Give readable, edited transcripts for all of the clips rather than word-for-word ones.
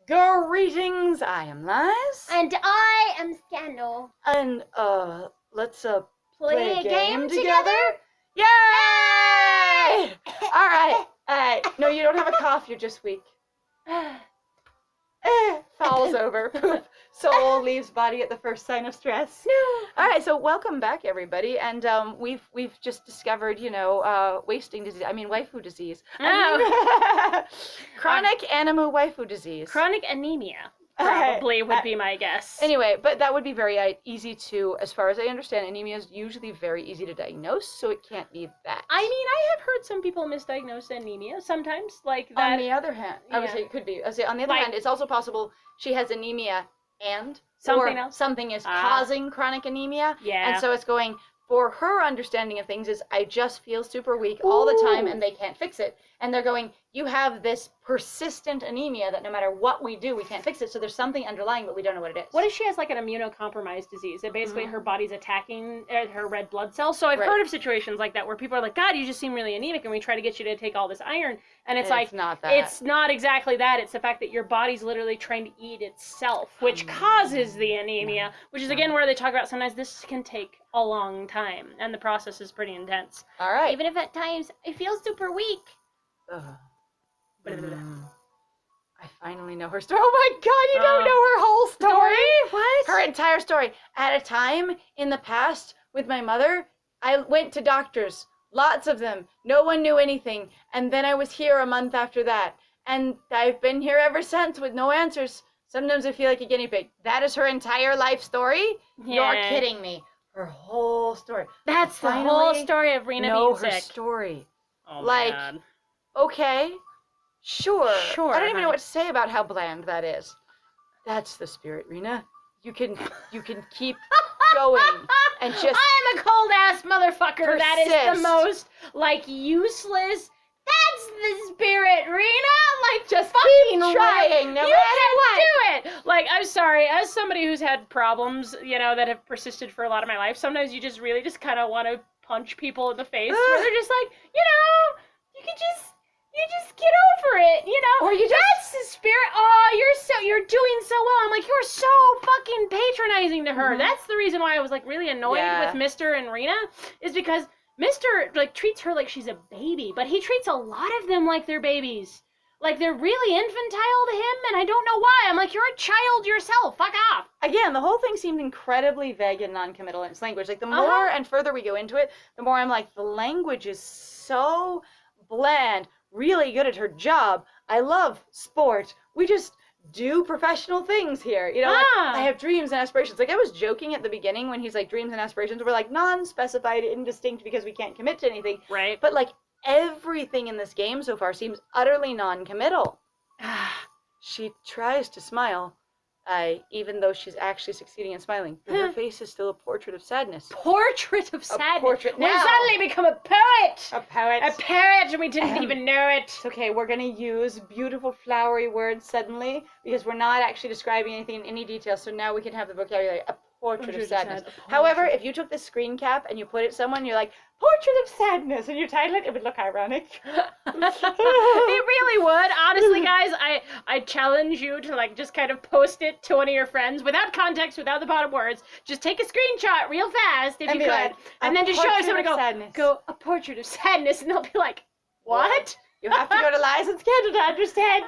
Greetings, I am Liz. And I am Scandal. And, let's, Play a game together? Yay! Alright. No, you don't have a cough, you're just weak. Falls over. Poof. Soul leaves body at the first sign of stress. No. Alright, so welcome back, everybody. And, we've just discovered, wasting disease. I mean, waifu disease. Chronic animal waifu disease. Chronic anemia, probably, would be my guess. Anyway, but that would be very easy to, as far as I understand, anemia is usually very easy to diagnose, so it can't be that. I mean, I have heard some people misdiagnose anemia sometimes, like that. On the other hand, I would say it could be. I would say on the other hand, it's also possible she has anemia and something else. Something is causing chronic anemia. Yeah. And so it's going, for her understanding of things is, I just feel super weak all the time and they can't fix it. And they're going, you have this persistent anemia that no matter what we do, we can't fix it. So there's something underlying, but we don't know what it is. What if she has like an immunocompromised disease? That basically her body's attacking her red blood cells. So I've heard of situations like that where people are like, God, you just seem really anemic, and we try to get you to take all this iron. And it's like, not that. It's not exactly that. It's the fact that your body's literally trying to eat itself, which causes the anemia, which is again where they talk about sometimes this can take a long time, and the process is pretty intense. All right. Even if at times I feel super weak. I finally know her story. Oh my God, you don't know her whole story? What? Her entire story. At a time in the past with my mother, I went to doctors, lots of them. No one knew anything. And then I was here a month after that. And I've been here ever since with no answers. Sometimes I feel like a guinea pig. That is her entire life story? Yeah. You're kidding me. Her whole story. That's the whole story of Rena being sick. Her story. Oh my God. Okay. Sure. I don't even know honey. what to say about how bland that is. That's the spirit, Rena. You can keep going and just I'm a cold ass motherfucker. persist. That is the most useless. That's the spirit, Rena. Like just fucking keep trying, no you matter can what. do it. Like, I'm sorry, as somebody who's had problems, that have persisted for a lot of my life, sometimes you just really just kind of want to punch people in the face where they're just like, you just get over it, Or you just... That's the spirit. Oh, you're doing so well. I'm like, you're so fucking patronizing to her. That's the reason why I was like really annoyed with Mr. and Rena, is because Mr. like treats her like she's a baby, but he treats a lot of them like they're babies. Like they're really infantile to him, and I don't know why. I'm like, you're a child yourself. Fuck off. Again, the whole thing seemed incredibly vague and non-committal in its language. Like, the more and further we go into it, the more I'm like, the language is so bland. Really good at her job. I love sport. We just do professional things here. Like, I have dreams and aspirations. Like, I was joking at the beginning when he's like, dreams and aspirations were like non-specified, indistinct because we can't commit to anything. Right. But like, everything in this game so far seems utterly non-committal. She tries to smile, even though she's actually succeeding in smiling. Her face is still a portrait of sadness. Portrait of sadness. Portrait We now. suddenly become a poet. A poet. A poet, and we didn't even know it. It's okay, we're going to use beautiful flowery words suddenly, because we're not actually describing anything in any detail, so now we can have the vocabulary. A portrait of sadness. However, if you took this screen cap and you put it somewhere and you're like, portrait of sadness, and you title it would look ironic. It really would. Honestly, guys, I challenge you to like just kind of post it to one of your friends without context, without the bottom words. Just take a screenshot real fast if you could, like, and then just show someone sadness. go a portrait of sadness, and they'll be like, what? You have to go to Lies and Scandal to understand.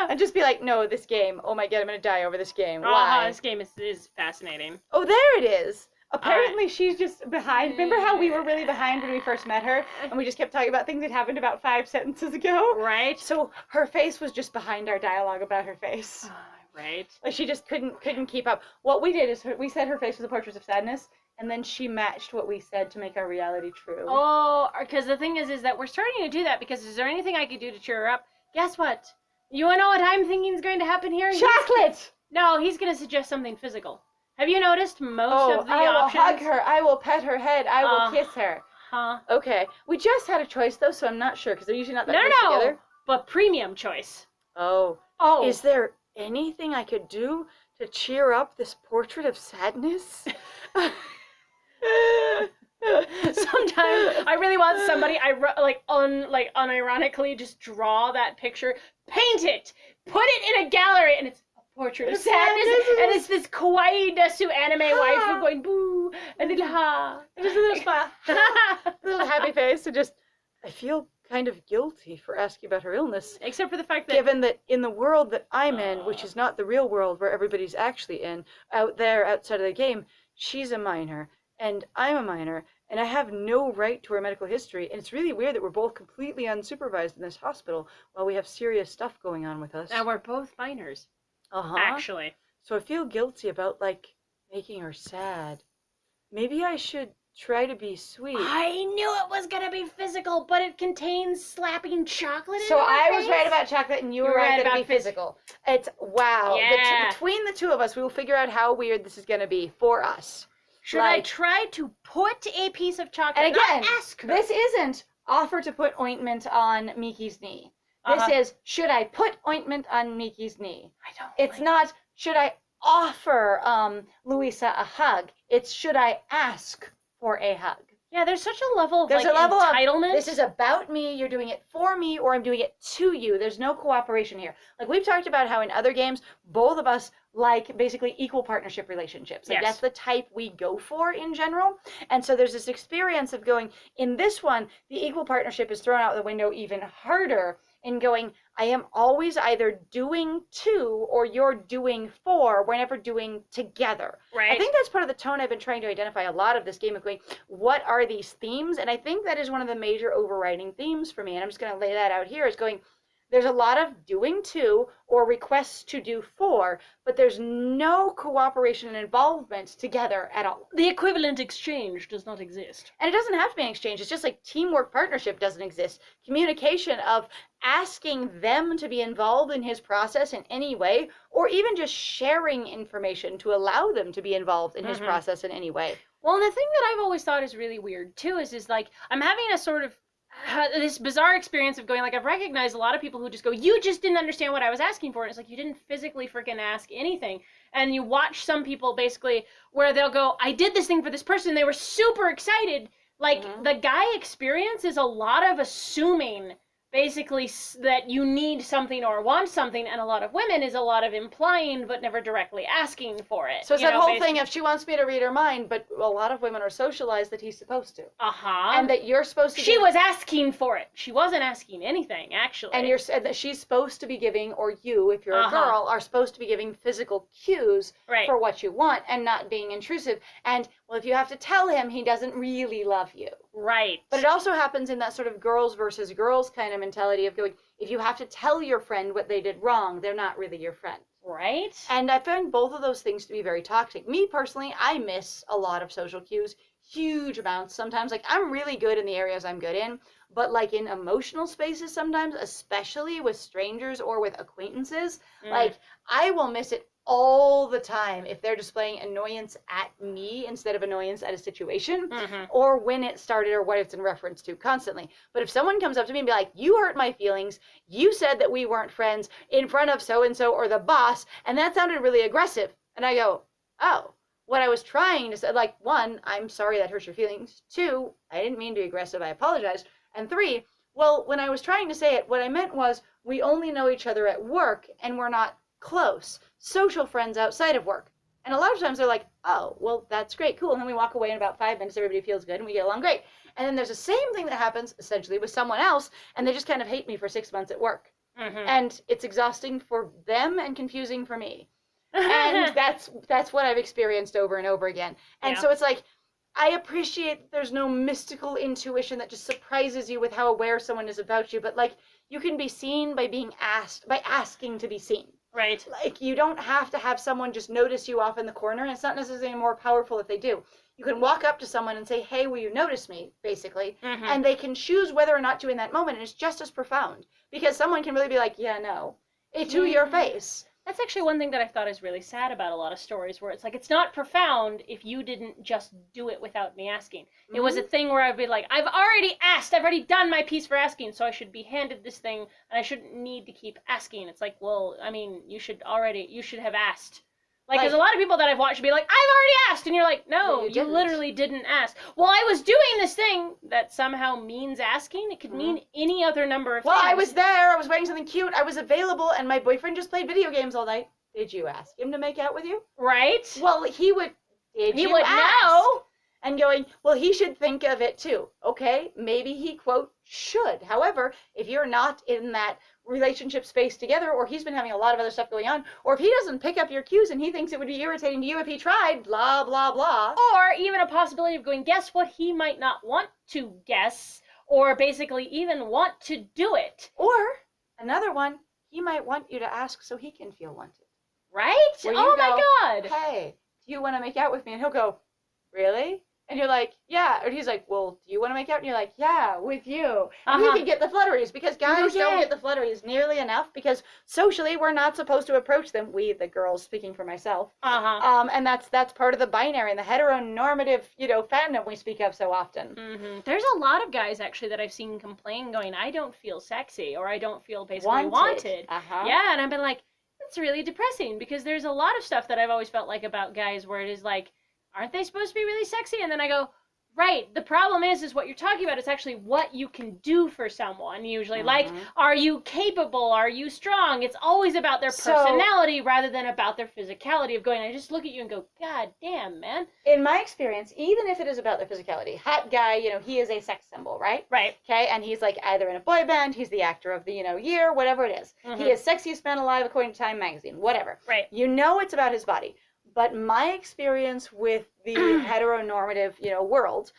And just be like, no, this game. Oh my God, I'm going to die over this game. Why? This game is fascinating. Oh, there it is. Apparently she's just behind. Remember how we were really behind when we first met her? And we just kept talking about things that happened about 5 sentences ago? Right. So her face was just behind our dialogue about her face. Right. Like, she just couldn't keep up. What we did is we said her face was a portrait of sadness, and then she matched what we said to make our reality true. Oh, because the thing is that we're starting to do that, because is there anything I could do to cheer her up? Guess what? You want to know what I'm thinking is going to happen here? Chocolate! No, he's going to suggest something physical. Have you noticed most of the options? I will hug her. I will pet her head. I will kiss her. Huh. Okay. We just had a choice, though, so I'm not sure, because they're usually not that close together. But premium choice. Oh. Oh. Is there anything I could do to cheer up this portrait of sadness? Sometimes I really want somebody unironically just draw that picture, paint it, put it in a gallery, and it's a portrait of sadness, and it's this kawaii desu anime waifu going boo and little ha, and just a little smile, a little happy face, and just I feel kind of guilty for asking about her illness. Except for the fact that given that in the world that I'm in, which is not the real world where everybody's actually in, out there outside of the game, she's a minor and I'm a minor. And I have no right to her medical history. And it's really weird that we're both completely unsupervised in this hospital while we have serious stuff going on with us. and we're both minors, Uh-huh. actually. So I feel guilty about, like, making her sad. Maybe I should try to be sweet. I knew it was gonna be physical, but it contains slapping chocolate in So your I was face? right about chocolate and you were right that it'd be physical. It's, wow. Yeah. Between the two of us, we will figure out how weird this is going to be for us. Should I try to put a piece of chocolate? And again, not ask her. this isn't offer to put ointment on Miki's knee. This is, should I put ointment on Miki's knee? I don't. It's not, should I offer Louisa a hug? It's, should I ask for a hug? Yeah, there's such a level of There's a level entitlement. This is about me, you're doing it for me, or I'm doing it to you. There's no cooperation here. Like, we've talked about how in other games, both of us like basically equal partnership relationships. Like, that's the type we go for in general. And so there's this experience of going, in this one, the equal partnership is thrown out the window even harder in going, I am always either doing to or you're doing for. We're never doing together. Right. I think that's part of the tone I've been trying to identify a lot of this game of going, what are these themes? And I think that is one of the major overriding themes for me. And I'm just going to lay that out here is going, there's a lot of doing to or requests to do for, but there's no cooperation and involvement together at all. The equivalent exchange does not exist. And it doesn't have to be an exchange. It's just like teamwork partnership doesn't exist. Communication of asking them to be involved in his process in any way, or even just sharing information to allow them to be involved in his process in any way. Well, and the thing that I've always thought is really weird too is like I'm having a sort of this bizarre experience of going, like, I've recognized a lot of people who just go, you just didn't understand what I was asking for. And it's like, you didn't physically freaking ask anything. And you watch some people basically where they'll go, I did this thing for this person. And they were super excited. Like, the guy experience is a lot of assuming basically that you need something or want something, and a lot of women is a lot of implying but never directly asking for it. So it's that whole thing of she wants me to read her mind, but a lot of women are socialized that he's supposed to. And that you're supposed to She was asking for it. She wasn't asking anything, actually. And that she's supposed to be giving, or you, if you're a girl, are supposed to be giving physical cues for what you want and not being intrusive. And, well, if you have to tell him, he doesn't really love you. Right. But it also happens in that sort of girls versus girls kind of mentality of going, if you have to tell your friend what they did wrong, they're not really your friend. Right. And I find both of those things to be very toxic. Me personally, I miss a lot of social cues, huge amounts sometimes. Like, I'm really good in the areas I'm good in, but like in emotional spaces sometimes, especially with strangers or with acquaintances, like I will miss it all the time if they're displaying annoyance at me instead of annoyance at a situation, or when it started or what it's in reference to constantly. But if someone comes up to me and be like, you hurt my feelings, you said that we weren't friends in front of so-and-so or the boss, and that sounded really aggressive. And I go, oh, what I was trying to say, like, one, I'm sorry that hurt your feelings. Two, I didn't mean to be aggressive, I apologize. And three, well, when I was trying to say it, what I meant was we only know each other at work and we're not close social friends outside of work. And a lot of times they're like, oh, well, that's great, cool. And then we walk away in about 5 minutes, everybody feels good and we get along great. And then there's the same thing that happens essentially with someone else, and they just kind of hate me for 6 months at work. And it's exhausting for them and confusing for me. And that's what I've experienced over and over again. And so it's like, I appreciate that there's no mystical intuition that just surprises you with how aware someone is about you, but like, you can be seen by being asked, by asking to be seen. Right. Like, you don't have to have someone just notice you off in the corner, and it's not necessarily more powerful if they do. You can walk up to someone and say, hey, will you notice me, basically, and they can choose whether or not to in that moment, and it's just as profound, because someone can really be like, yeah, no, to your face. That's actually one thing that I thought is really sad about a lot of stories, where it's like, it's not profound if you didn't just do it without me asking. It was a thing where I'd be like, I've already asked, I've already done my piece for asking, so I should be handed this thing, and I shouldn't need to keep asking. It's like, well, I mean, you should have asked Like, because a lot of people that I've watched be like, I've already asked, and you're like, no, you literally didn't ask. Well, I was doing this thing that somehow means asking. It could mean any other number of things. Well, I was there, I was wearing something cute, I was available, and my boyfriend just played video games all night. Did you ask him to make out with you? Right? Well, he would ask? Know. And going, well, he should think of it too. Okay, maybe he, quote, should. However, if you're not in that relationship space together, or he's been having a lot of other stuff going on, or if he doesn't pick up your cues and he thinks it would be irritating to you if he tried, blah, blah, blah. Or even a possibility of going, guess what he might not want to guess, or basically even want to do it. Or another one, he might want you to ask so he can feel wanted. Right? Oh my God. Hey, do you want to make out with me? And he'll go, really? And you're like, yeah. Or he's like, well, do you want to make out? And you're like, yeah, with you. And you can get the flutteries, because guys don't get the flutteries nearly enough, because socially we're not supposed to approach them. We, the girls, speaking for myself. And that's part of the binary and the heteronormative, fandom we speak of so often. There's a lot of guys actually that I've seen complain, going, I don't feel sexy, or I don't feel basically wanted. Yeah, and I've been like, that's really depressing, because there's a lot of stuff that I've always felt like about guys where it is like, aren't they supposed to be really sexy? And then I go, right, the problem is what you're talking about is actually what you can do for someone, usually. Like, are you capable? Are you strong? It's always about their personality rather than about their physicality, of going, I just look at you and go, God damn, man. In my experience, even if it is about their physicality, hot guy, he is a sex symbol, right? Right. Okay, and he's like either in a boy band, he's the actor of the, year, whatever it is. He is sexiest man alive according to Time magazine, whatever. Right. It's about his body. But my experience with the heteronormative, world,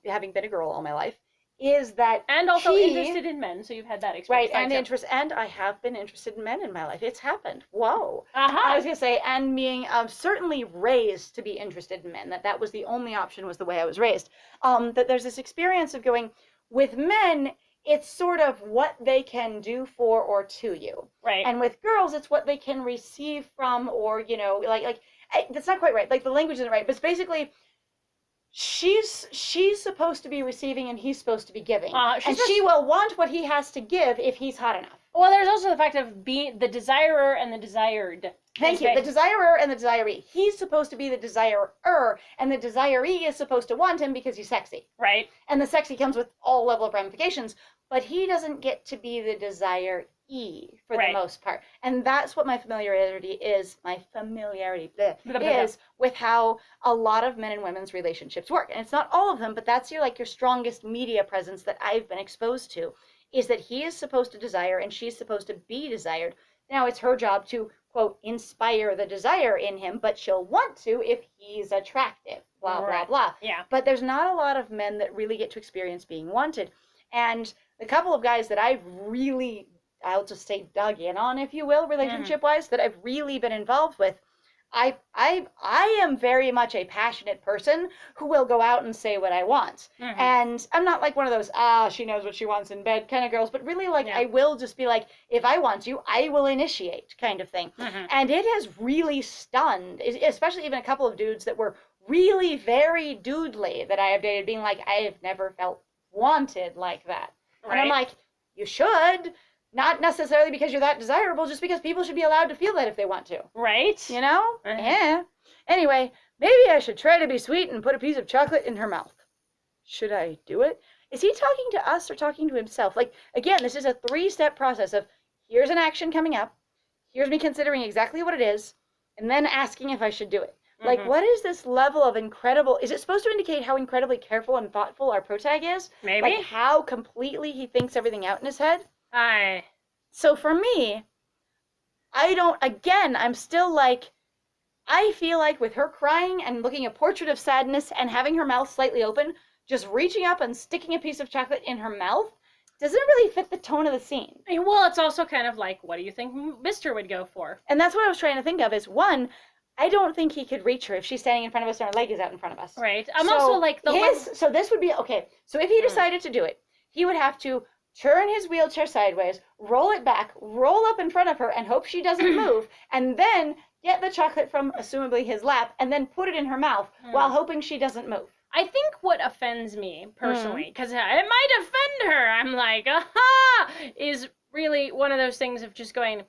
having been a girl all my life, is that and also interested in men, so you've had that experience. Right, and I have been interested in men in my life. It's happened. Whoa. I was gonna say, and being certainly raised to be interested in men. That was the only option, was the way I was raised. That there's this experience of going, with men, it's sort of what they can do for or to you. Right. And with girls, it's what they can receive from, or that's not quite right. Like, the language isn't right, but it's basically, she's supposed to be receiving and he's supposed to be giving. And she will want what he has to give if he's hot enough. Well, there's also the fact of being the desirer and the desired. Thank you. The desirer and the desiree. He's supposed to be the desirer, and the desiree is supposed to want him because he's sexy. Right. And the sexy comes with all level of ramifications, but he doesn't get to be the desiree for the most part. And that's what my familiarity is with how a lot of men and women's relationships work. And it's not all of them, but that's your strongest media presence that I've been exposed to, is that he is supposed to desire and she's supposed to be desired. Now it's her job to, quote, inspire the desire in him, but she'll want to if he's attractive, blah, blah, blah. Yeah. But there's not a lot of men that really get to experience being wanted. And the couple of guys that I've really, I'll just say, dug in on, if you will, relationship-wise, that I've really been involved with, I am very much a passionate person who will go out and say what I want. And I'm not like one of those, she knows what she wants in bed kind of girls, but really I will just be like, if I want you, I will initiate kind of thing. And it has really stunned, especially even a couple of dudes that were really very dudely that I have dated, being like, I have never felt wanted like that. And I'm like, you should. Not necessarily because you're that desirable, just because people should be allowed to feel that if they want to. Right. Yeah. Anyway, maybe I should try to be sweet and put a piece of chocolate in her mouth. Should I do it? Is he talking to us or talking to himself? Again, this is a 3-step process of, here's an action coming up, here's me considering exactly what it is, and then asking if I should do it. What is this level of incredible, is it supposed to indicate how incredibly careful and thoughtful our protag is? Maybe. How completely he thinks everything out in his head? Aye. So for me, I'm still I feel like with her crying and looking a portrait of sadness and having her mouth slightly open, just reaching up and sticking a piece of chocolate in her mouth doesn't really fit the tone of the scene. Well, it's also kind of like, what do you think Mr. would go for? And that's what I was trying to think of, is one, I don't think he could reach her if she's standing in front of us and her leg is out in front of us. Right. I'm also like so this would be, okay, so if he decided to do it, he would have to turn his wheelchair sideways, roll it back, roll up in front of her, and hope she doesn't move, and then get the chocolate from, assumably, his lap, and then put it in her mouth while hoping she doesn't move. I think what offends me, personally, because it might offend her, I'm like, aha, is really one of those things of just going,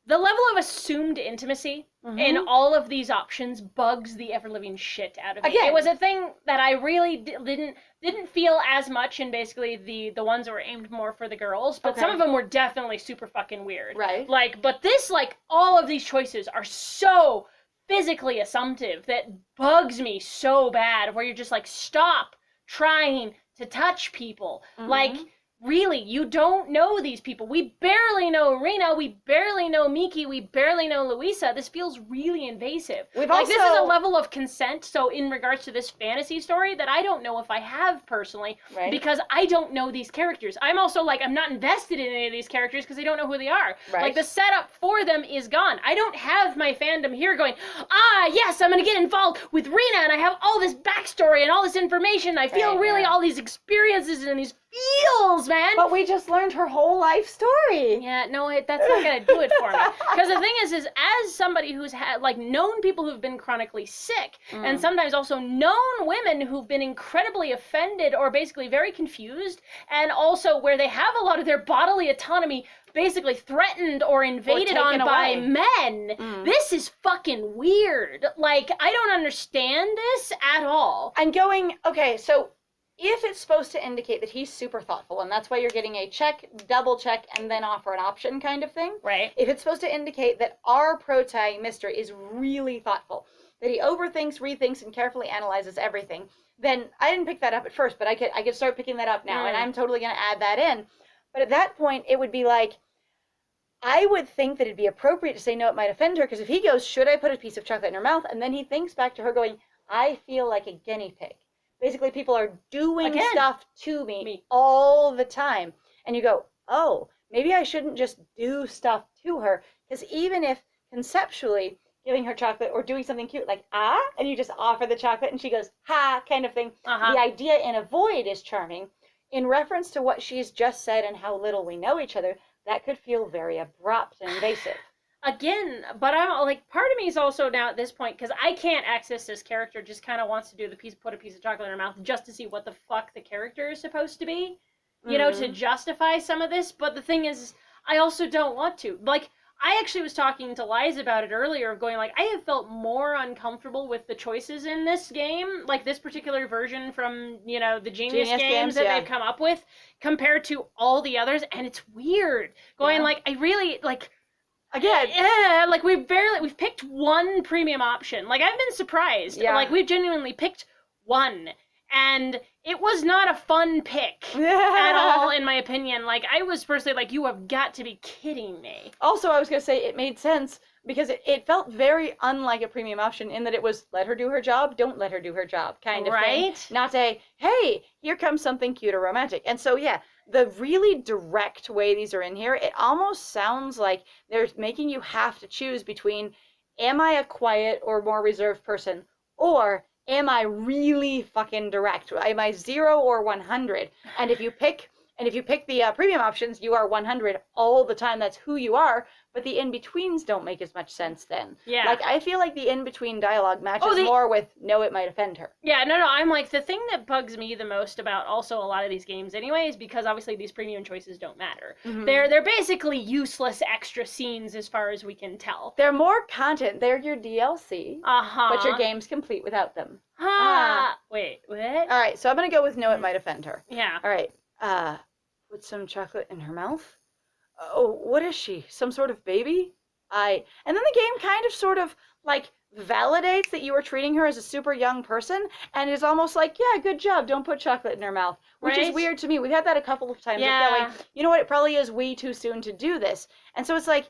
the level of assumed intimacy in all of these options bugs the ever-living shit out of me. Again. It was a thing that I really didn't feel as much in basically the ones that were aimed more for the girls, but some of them were definitely super fucking weird. Right. Like, but this, like, all of these choices are so physically assumptive that bugs me so bad, where you're just like, stop trying to touch people. Like, really, you don't know these people. We barely know Rena. We barely know Miki. We barely know Luisa. This feels really invasive. This is a level of consent, so in regards to this fantasy story, that I don't know if I have personally, because I don't know these characters. I'm also, like, I'm not invested in any of these characters because I don't know who they are. Right. Like, the setup for them is gone. I don't have my fandom here going, yes, I'm going to get involved with Rena, and I have all this backstory and all this information. I feel all these experiences and these feels, man. But we just learned her whole life story. Yeah, no, that's not gonna do it for me. Because the thing is as somebody who's had, like, known people who've been chronically sick, and sometimes also known women who've been incredibly offended or basically very confused, and also where they have a lot of their bodily autonomy basically threatened or invaded on by men, this is fucking weird. Like, I don't understand this at all. And going, okay, so if it's supposed to indicate that he's super thoughtful, and that's why you're getting a check, double check, and then offer an option kind of thing. Right. If it's supposed to indicate that our protagonist is really thoughtful, that he overthinks, rethinks, and carefully analyzes everything, then I didn't pick that up at first, but I could start picking that up now, and I'm totally going to add that in. But at that point, it would be like, I would think that it'd be appropriate to say, no, it might offend her, because if he goes, should I put a piece of chocolate in her mouth? And then he thinks back to her going, I feel like a guinea pig. Basically, people are doing stuff to me all the time. And you go, oh, maybe I shouldn't just do stuff to her. Because even if conceptually giving her chocolate or doing something cute like, and you just offer the chocolate and she goes, ha, kind of thing. The idea in a void is charming. In reference to what she's just said and how little we know each other, that could feel very abrupt and invasive. Again, but I'm like, part of me is also now at this point, because I can't access this character, just kind of wants to do put a piece of chocolate in her mouth just to see what the fuck the character is supposed to be, you know, to justify some of this. But the thing is, I also don't want to. Like, I actually was talking to Liza about it earlier, going like, I have felt more uncomfortable with the choices in this game, like this particular version from, you know, the Genius games that they've come up with, compared to all the others, and it's weird. Going like, I really, like, again, like we've picked one premium option. Like, I've been surprised. Like, we've genuinely picked one, and it was not a fun pick at all, in my opinion. Like, I was personally like, you have got to be kidding me. Also, I was going to say, it made sense because it felt very unlike a premium option in that it was, let her do her job, don't let her do her job kind of thing. Not a, hey, here comes something cute or romantic. And so, the really direct way these are in here, it almost sounds like they're making you have to choose between, am I a quiet or more reserved person, or am I really fucking direct? Am I 0 or 100? And if you pick the premium options, you are 100 all the time. That's who you are. But the in-betweens don't make as much sense then. Yeah. Like, I feel like the in-between dialogue matches more with, no, it might offend her. Yeah, no, I'm like, the thing that bugs me the most about also a lot of these games anyway is because obviously these premium choices don't matter. They're basically useless extra scenes as far as we can tell. They're more content. They're your DLC. But your game's complete without them. Wait, what? All right, so I'm going to go with, no, it might offend her. Yeah. All right. Put some chocolate in her mouth? Oh, what is she? Some sort of baby? And then the game kind of sort of, like, validates that you are treating her as a super young person, and is almost like, yeah, good job, don't put chocolate in her mouth. Which is weird to me. We've had that a couple of times. Going, you know what, it probably is way too soon to do this. And so it's like,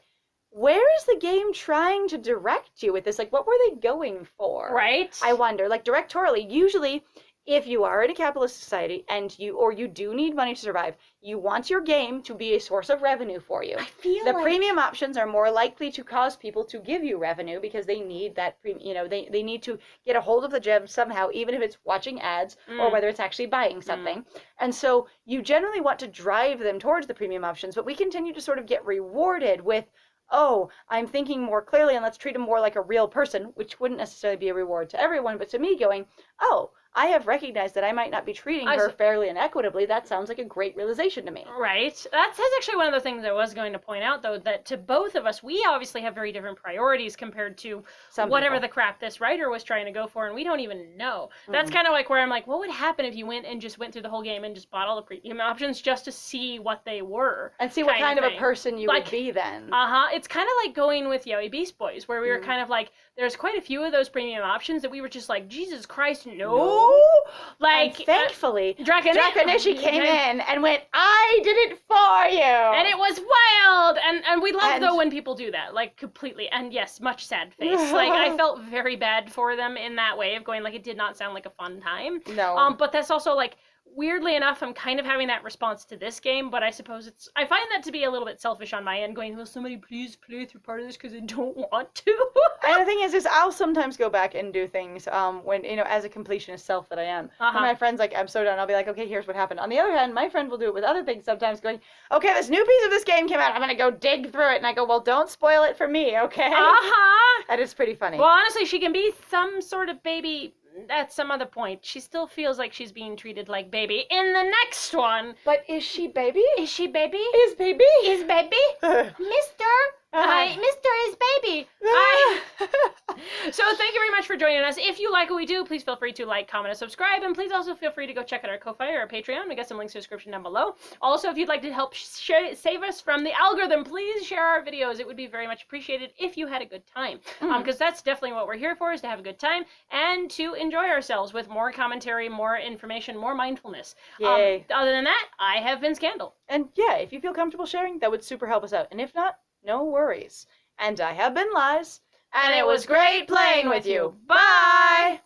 where is the game trying to direct you with this? Like, what were they going for? Right. I wonder. Like, directorially, usually, if you are in a capitalist society and you do need money to survive, you want your game to be a source of revenue for you. I feel the premium options are more likely to cause people to give you revenue because they need that they need to get a hold of the gem somehow, even if it's watching ads or whether it's actually buying something. And so you generally want to drive them towards the premium options, but we continue to sort of get rewarded with, oh, I'm thinking more clearly and let's treat them more like a real person, which wouldn't necessarily be a reward to everyone, but to me going, oh, I have recognized that I might not be treating her fairly and equitably. That sounds like a great realization to me. Right. That's actually one of the things I was going to point out, though, that to both of us, we obviously have very different priorities compared to whatever the crap this writer was trying to go for, and we don't even know. That's kind of like where I'm like, what would happen if you went through the whole game and just bought all the premium options just to see what they were? And see what kind of a person you would be then. It's kind of like going with Yoey Beast Boys, where we were kind of like, there's quite a few of those premium options that we were just like, Jesus Christ, no. Like, and thankfully, Drakonishi came in and went, I did it for you. And it was wild. And we love, though, when people do that, like, completely. And yes, much sad face. Like, I felt very bad for them in that way of going, like, it did not sound like a fun time. No. But that's also, like, weirdly enough, I'm kind of having that response to this game, but I suppose I find that to be a little bit selfish on my end, going, will somebody please play through part of this because I don't want to. And the thing is I'll sometimes go back and do things when, as a completionist self that I am. And my friend's like, I'm so done. I'll be like, okay, here's what happened. On the other hand, my friend will do it with other things sometimes, going, okay, this new piece of this game came out. I'm going to go dig through it. And I go, well, don't spoil it for me, okay? That is pretty funny. Well, honestly, she can be some sort of baby at some other point. She still feels like she's being treated like baby in the next one. But is she baby? Is she baby? Is baby? Is baby? Mister is baby. So thank you very much for joining us. If you like what we do, please feel free to like, comment, and subscribe. And please also feel free to go check out our Ko-Fi or our Patreon. We got some links in the description down below. Also, if you'd like to help save us from the algorithm, please share our videos. It would be very much appreciated if you had a good time. Because that's definitely what we're here for, is to have a good time and to enjoy ourselves with more commentary, more information, more mindfulness. Yay. Other than that, I have been Scandal. And yeah, if you feel comfortable sharing, that would super help us out. And if not, no worries. And I have been Lies. And it was great playing with you. Bye!